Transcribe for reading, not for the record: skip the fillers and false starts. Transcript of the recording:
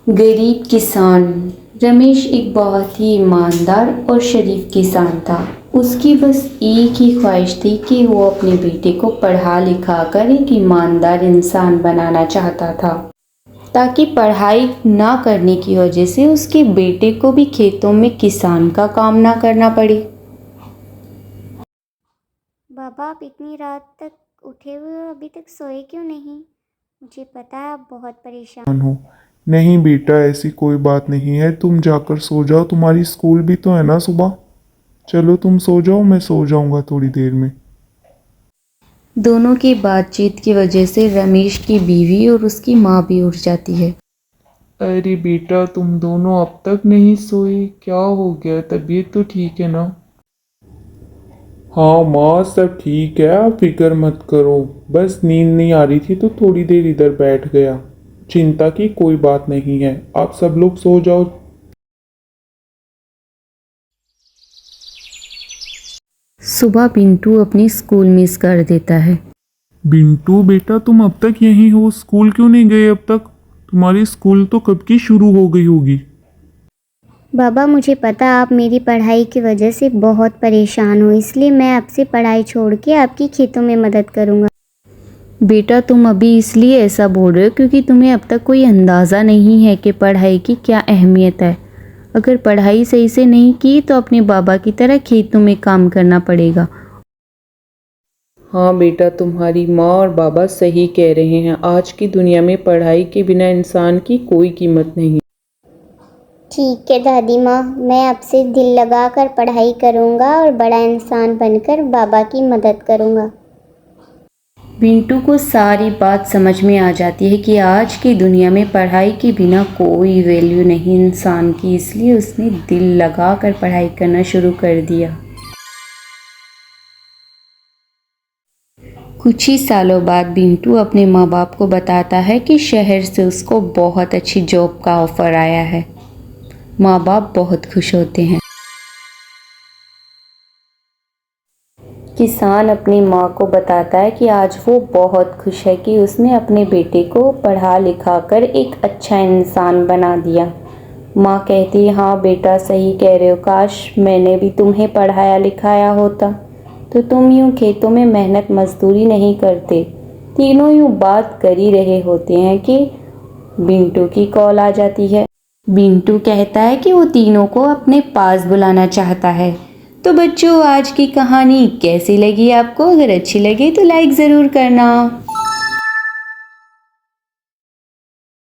गरीब किसान। रमेश एक बहुत ही ईमानदार और शरीफ किसान था। उसकी बस एक ही ख्वाहिश थी कि वो अपने बेटे को पढ़ा लिखा कर एक ईमानदार इंसान बनाना चाहता था, ताकि पढ़ाई ना करने की वजह से उसके बेटे को भी खेतों में किसान का काम ना करना पड़े। बाबा, आप इतनी रात तक उठे हुए हो, अभी तक सोए क्यों नहीं? मुझे पता है आप बहुत परेशान हो। नहीं बेटा, ऐसी कोई बात नहीं है, तुम जाकर सो जाओ, तुम्हारी स्कूल भी तो है ना सुबह। चलो तुम सो जाओ, मैं सो जाऊंगा थोड़ी देर में। दोनों की बातचीत की वजह से रमेश की बीवी और उसकी माँ भी उठ जाती है। अरे बेटा, तुम दोनों अब तक नहीं सोए, क्या हो गया? तबीयत तो ठीक है ना? हाँ माँ, सब ठीक है, आप फिक्र मत करो। बस नींद नहीं आ रही थी तो थोड़ी देर इधर बैठ गया। चिंता की कोई बात नहीं है, आप सब लोग सो जाओ। सुबह पिंटू अपनी स्कूल मिस कर देता है। बिंटू बेटा, तुम अब तक यहीं हो, स्कूल क्यों नहीं गए अब तक? तुम्हारी स्कूल तो कब की शुरू हो गई होगी। बाबा, मुझे पता आप मेरी पढ़ाई की वजह से बहुत परेशान हो, इसलिए मैं आपसे पढ़ाई छोड़ के आपकी खेतों में मदद करूँगा। बेटा, तुम अभी इसलिए ऐसा बोल रहे हो क्योंकि तुम्हें अब तक कोई अंदाज़ा नहीं है कि पढ़ाई की क्या अहमियत है। अगर पढ़ाई सही से नहीं की तो अपने बाबा की तरह खेतों में काम करना पड़ेगा। हाँ बेटा, तुम्हारी माँ और बाबा सही कह रहे हैं। आज की दुनिया में पढ़ाई के बिना इंसान की कोई कीमत नहीं। ठीक है दादी माँ, मैं आपसे दिल लगाकर पढ़ाई करूँगा और बड़ा इंसान बनकर बाबा की मदद करूँगा। बिंटू को सारी बात समझ में आ जाती है कि आज की दुनिया में पढ़ाई के बिना कोई वैल्यू नहीं इंसान की, इसलिए उसने दिल लगाकर पढ़ाई करना शुरू कर दिया। कुछ ही सालों बाद बिंटू अपने माँ बाप को बताता है कि शहर से उसको बहुत अच्छी जॉब का ऑफर आया है। माँ बाप बहुत खुश होते हैं। किसान अपनी माँ को बताता है कि आज वो बहुत खुश है कि उसने अपने बेटे को पढ़ा लिखा कर एक अच्छा इंसान बना दिया। माँ कहती है, हाँ बेटा, सही कह रहे हो, काश मैंने भी तुम्हें पढ़ाया लिखाया होता तो तुम यूँ खेतों में मेहनत मजदूरी नहीं करते। तीनों यूँ बात कर ही रहे होते हैं कि बिंटू की कॉल आ जाती है। बिंटू कहता है कि वो तीनों को अपने पास बुलाना चाहता है। तो बच्चों, आज की कहानी कैसी लगी आपको? अगर अच्छी लगे तो लाइक ज़रूर करना।